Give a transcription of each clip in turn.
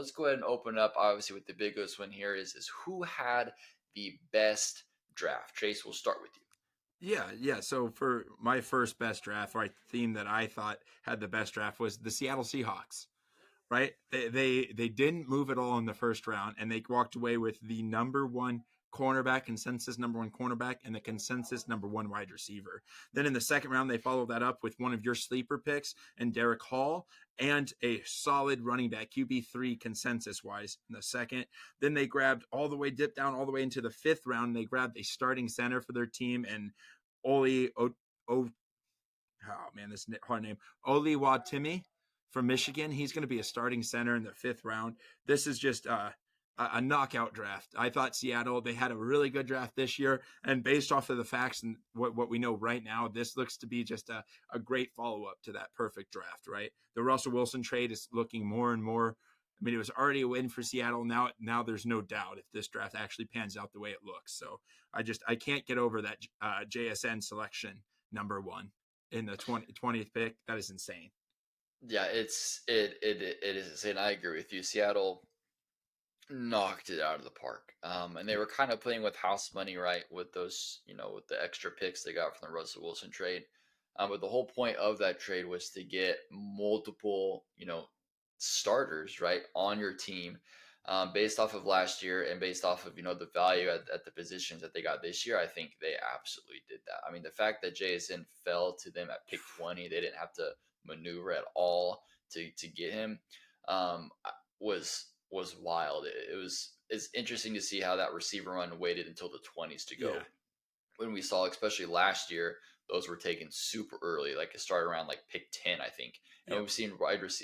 let's go ahead and open up. Obviously, with the biggest one here is who had the best draft. Chase, we'll start with you. Yeah. So for my first best draft, right, theme that I thought had the best draft was the Seattle Seahawks. Right? They didn't move at all in the first round, and they walked away with the number one cornerback, consensus number one cornerback, and the consensus number one wide receiver. Then in the second round, they followed that up with one of your sleeper picks and Derek Hall, and a solid running back, QB3 consensus wise in the second. Then they grabbed all the way, dipped down all the way into the fifth round. And they grabbed a starting center for their team and Oli oh man, this hard name, Oli Watimi from Michigan. He's going to be a starting center in the fifth round. This is just a knockout draft. I thought Seattle, they had a really good draft this year. And based off of the facts and what we know right now, this looks to be just a great follow up to that perfect draft, right? The Russell Wilson trade is looking more and more. I mean, it was already a win for Seattle. Now there's no doubt if this draft actually pans out the way it looks. So I can't get over that JSN selection number one in the 20th pick. That is insane. Yeah, it is insane. I agree with you. Seattle knocked it out of the park. And they Yeah. were kind of playing with house money, right? With those, with the extra picks they got from the Russell Wilson trade. But the whole point of that trade was to get multiple, starters, right, on your team, based off of last year and based off of, the value at the positions that they got this year. I think they absolutely did that. I mean, the fact that JSN fell to them at pick 20, they didn't have to maneuver at all to get him, was wild. It's interesting to see how that receiver run waited until the 20s to Yeah. go. When we saw, especially last year, those were taken super early, like it started around like pick 10, I think. And Yep. we've seen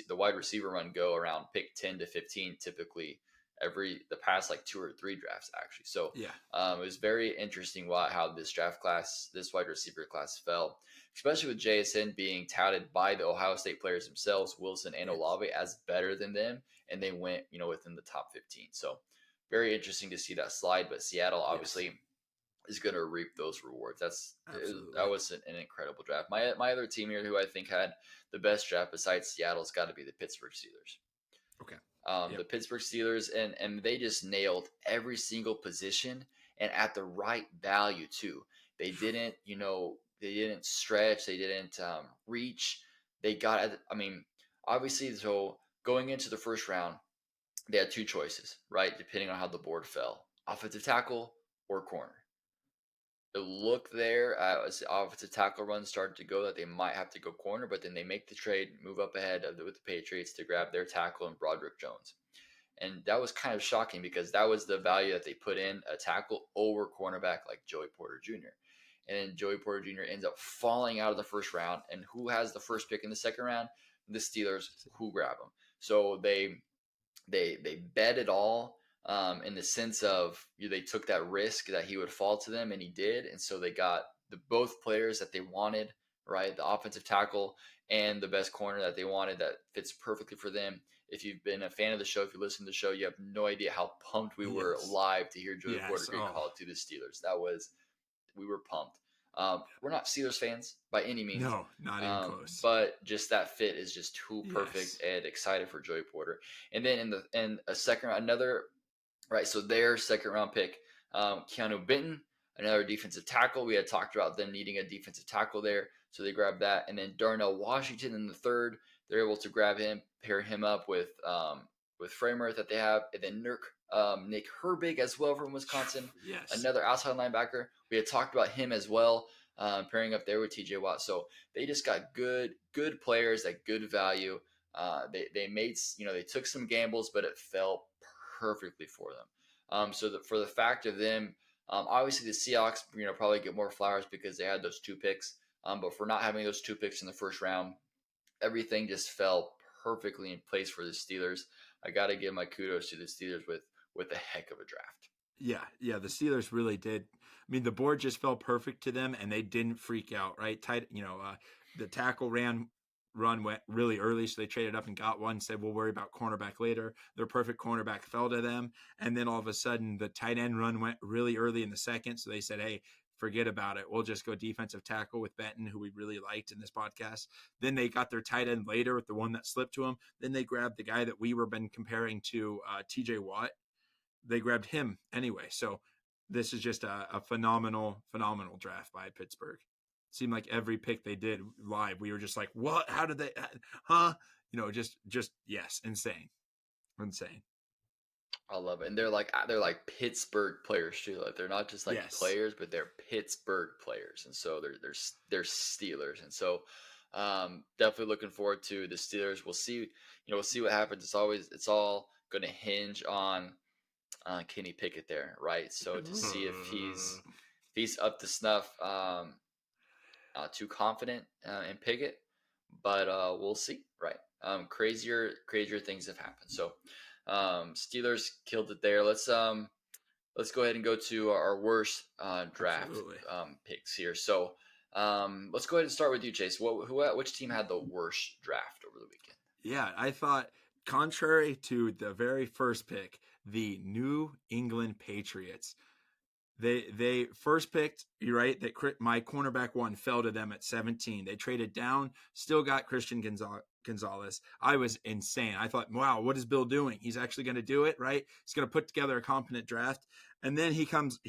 the wide receiver run go around pick 10 to 15, typically the past like 2 or 3 drafts actually. So Yeah. it was very interesting how this wide receiver class fell, especially with JSN being touted by the Ohio State players themselves, Wilson and Yes. Olave, as better than them, and they went, within the top 15. So very interesting to see that slide. But Seattle Yes. obviously is going to reap those rewards. That Absolutely. was an incredible draft. My other team here, who I think had the best draft besides Seattle's got to be the Pittsburgh Steelers. Okay. The Yep. Pittsburgh Steelers, and they just nailed every single position and at the right value too. They didn't, they didn't stretch, they didn't reach. They got, I mean, obviously, so going into the first round, they had 2 choices, right? Depending on how the board fell: offensive tackle or corner. It looked there as the offensive tackle run started to go that they might have to go corner, but then they make the trade, move up ahead with the Patriots to grab their tackle and Broderick Jones. And that was kind of shocking because that was the value that they put in a tackle over cornerback like Joey Porter Jr. And then Joey Porter Jr. ends up falling out of the first round. And who has the first pick in the second round? The Steelers, who grab him. So they bet it all, in the sense of, they took that risk that he would fall to them, and he did. And so they got both players that they wanted, right? The offensive tackle and the best corner that they wanted that fits perfectly for them. If you've been a fan of the show, if you listen to the show, you have no idea how pumped we were Yes. live to hear Joey Porter Yes. get Oh, called to the Steelers. We were pumped. We're not Steelers fans by any means, no, not even close. but just that fit is just too perfect, Yes. and excited for Joey Porter. And then in a second round, another, right, so their second round pick, Keanu Benton, another defensive tackle. We had talked about them needing a defensive tackle there, so they grabbed that. And then Darnell Washington in the third, they're able to grab him, pair him up with Framer that they have, and then Nick Herbig as well from Wisconsin, Yes. another outside linebacker. We had talked about him as well, pairing up there with TJ Watt. So they just got good players at good value. They made, they took some gambles, but it fell perfectly for them. For the fact of them, obviously the Seahawks, probably get more flowers because they had those 2 picks. But for not having those 2 picks in the first round, everything just fell perfectly in place for the Steelers. I got to give my kudos to the Steelers with a heck of a draft. Yeah. The Steelers really did. I mean, the board just felt perfect to them, and they didn't freak out. Right, tight. The tackle run went really early, so they traded up and got one. Said we'll worry about cornerback later. Their perfect cornerback fell to them, and then all of a sudden the tight end run went really early in the second. So they said, hey, forget about it. We'll just go defensive tackle with Benton, who we really liked in this podcast. Then they got their tight end later with the one that slipped to him. Then they grabbed the guy that we were been comparing to TJ Watt. They grabbed him anyway. So this is just a phenomenal draft by Pittsburgh. Seemed like every pick they did live, we were just like, what? How did they, huh? Just yes, insane. I love it. And they're like Pittsburgh players too. Like they're not just like Yes. players, but they're Pittsburgh players. And so they're Steelers. And so definitely looking forward to the Steelers. We'll see, we'll see what happens. It's all gonna hinge on Kenny Pickett there, right? So to see if he's up to snuff, too confident in Pickett, but we'll see, right? Crazier things have happened. So Steelers killed it there. Let's go ahead and go to our worst draft picks here. So let's go ahead and start with you, Chase. Which team had the worst draft over the weekend? Yeah, I thought, contrary to the very first pick, the New England Patriots. They first picked, you're right, that my cornerback one fell to them at 17. They traded down, still got Christian Gonzalez. I was insane. I thought, wow, what is Bill doing? He's actually going to do it, right? He's going to put together a competent draft. And then he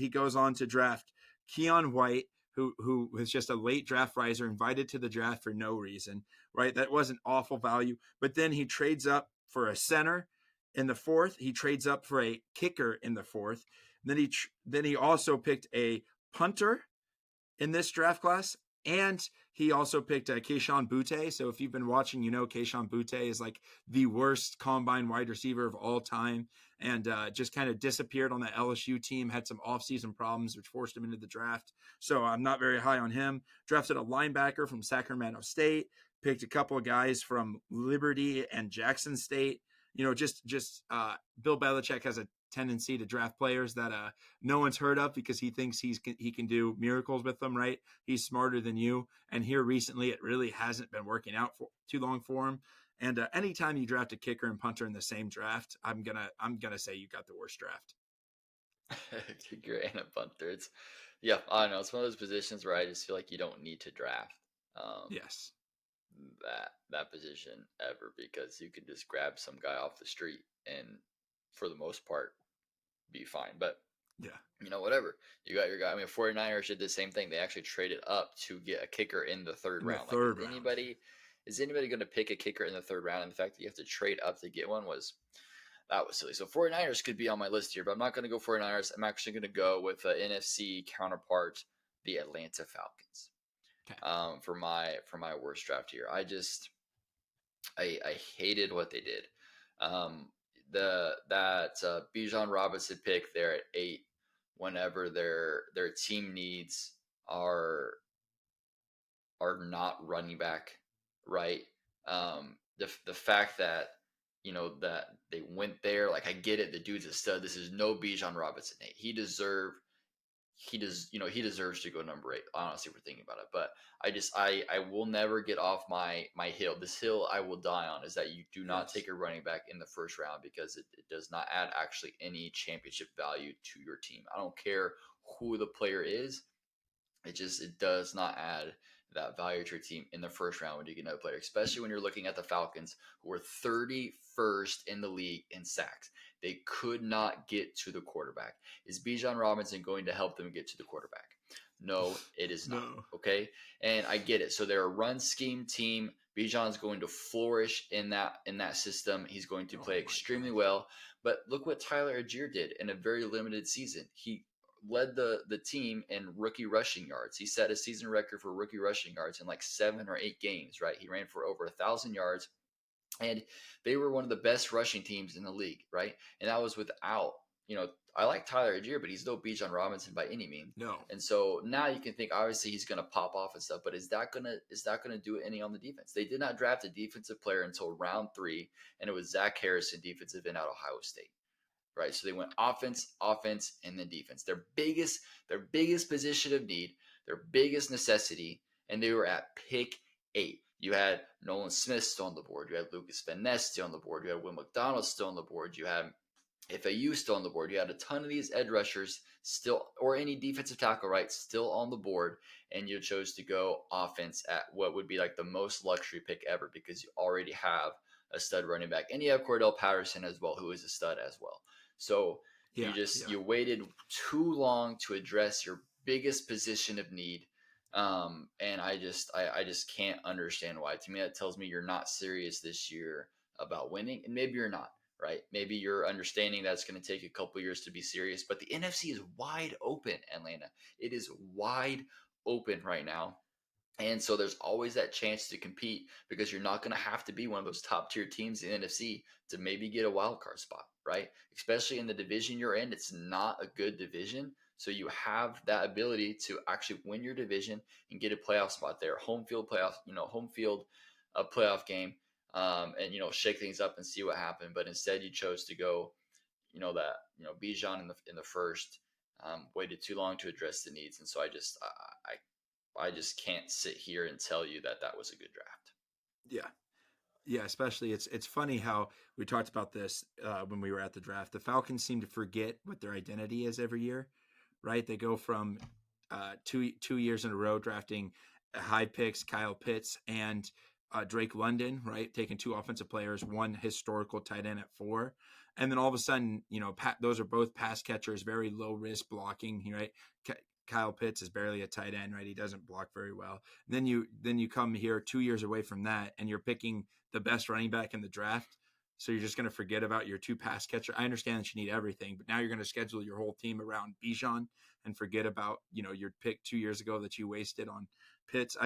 goes on to draft Keon White, who was just a late draft riser, invited to the draft for no reason, right? That wasn't awful value. But then he trades up for a center in the fourth. He trades up for a kicker in the fourth. Then he also picked a punter in this draft class, and he also picked Kayshon Boutte. So if you've been watching, Kayshon Boutte is like the worst combine wide receiver of all time, and just kind of disappeared on the LSU team, had some offseason problems, which forced him into the draft. So I'm not very high on him. Drafted a linebacker from Sacramento State, picked a couple of guys from Liberty and Jackson State. Just Bill Belichick has a tendency to draft players that no one's heard of because he thinks he can do miracles with them, right? He's smarter than you. And here recently, it really hasn't been working out for too long for him. And anytime you draft a kicker and punter in the same draft, I'm gonna say you got the worst draft. Kicker and a punter. I don't know. It's one of those positions where I just feel like you don't need to draft. Yes. That position ever, because you can just grab some guy off the street and for the most part be fine. But yeah, whatever, you got your guy. I mean, 49ers did the same thing. They actually traded up to get a kicker in the third round. Is anybody going to pick a kicker in the third round? And the fact that you have to trade up to get one was silly. So 49ers could be on my list here, but I'm not going to go 49ers. I'm actually going to go with an NFC counterpart, the Atlanta Falcons. Okay. For my worst draft here. I hated what they did. That Bijan Robinson pick there at 8, whenever their team needs are not running back, right? The fact that that they went there, like, I get it, the dude's a stud. This is no Bijan Robinson. He deserves to go number 8, honestly, if we're thinking about it. But I will never get off my hill. This hill I will die on is that you do not take a running back in the first round, because it does not add actually any championship value to your team. I don't care who the player is. It does not add that value to your team in the first round when you get another player, especially when you're looking at the Falcons, who were 31st in the league in sacks. They could not get to the quarterback. Is Bijan Robinson going to help them get to the quarterback? No, it is not. No. Okay, and I get it. So they're a run scheme team. Bijan's going to flourish in that system. He's going to play extremely well. But look what Tyler Algier did in a very limited season. He led the team in rookie rushing yards. He set a season record for rookie rushing yards in like 7 or 8 games, right? He ran for over 1,000 yards, and they were one of the best rushing teams in the league, right? And that was without, I like Tyler Algier, but he's no Bijan Robinson by any means. No. And so now you can think, obviously, he's going to pop off and stuff, but is that going to do any on the defense? They did not draft a defensive player until round 3, and it was Zach Harrison, defensive end out of Ohio State. Right, so they went offense, and then defense. Their biggest position of need, their biggest necessity, and they were at pick 8. You had Nolan Smith still on the board. You had Lucas Van Ness still on the board. You had Will McDonald still on the board. You had FAU still on the board. You had a ton of these edge rushers still, or any defensive tackle, right, still on the board, and you chose to go offense at what would be like the most luxury pick ever because you already have a stud running back, and you have Cordell Patterson as well, who is a stud as well. So Yeah, yeah, you waited too long to address your biggest position of need. And I just can't understand why. To me, that tells me you're not serious this year about winning, and maybe you're not, right? Maybe you're understanding that it's going to take a couple years to be serious, but the NFC is wide open, Atlanta. It is wide open right now. And so there's always that chance to compete because you're not going to have to be one of those top tier teams in the NFC to maybe get a wild card spot, right? Especially in the division you're in, it's not a good division. So you have that ability to actually win your division and get a playoff spot there, home field playoff, home field playoff game, and shake things up and see what happened. But instead, you chose to go, Bijan in the first, waited too long to address the needs, and so I just can't sit here and tell you that that was a good draft. yeah. Yeah, especially it's funny how we talked about this when we were at the draft. The Falcons seem to forget what their identity is every year, right? They go from two years in a row drafting high picks, Kyle Pitts and Drake London, right? Taking two offensive players, one historical tight end at 4, and then all of a sudden, those are both pass catchers, very low risk blocking, right? Kyle Pitts is barely a tight end, right? He doesn't block very well. Then you come here 2 years away from that, and you're picking the best running back in the draft. So you're just going to forget about your two pass catcher. I understand that you need everything, but now you're going to schedule your whole team around Bijan and forget about your pick 2 years ago that you wasted on Pitts.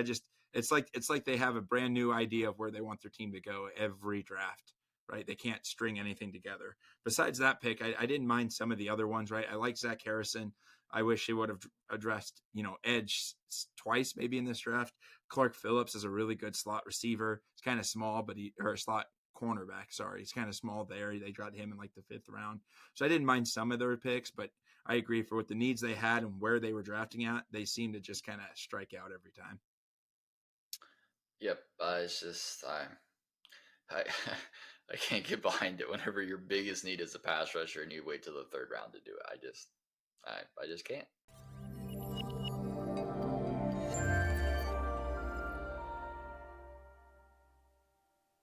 It's like they have a brand new idea of where they want their team to go every draft, right? They can't string anything together. Besides that pick, I didn't mind some of the other ones, right? I like Zach Harrison. I wish he would have addressed, edge twice maybe in this draft. Clark Phillips is a really good slot receiver. He's kind of small, or slot cornerback. Sorry, he's kind of small there. They got him in like the 5th round, so I didn't mind some of their picks, but I agree for what the needs they had and where they were drafting at, they seem to just kind of strike out every time. Yep, it's just I I can't get behind it. Whenever your biggest need is a pass rusher and you wait till the 3rd round to do it, I just can't.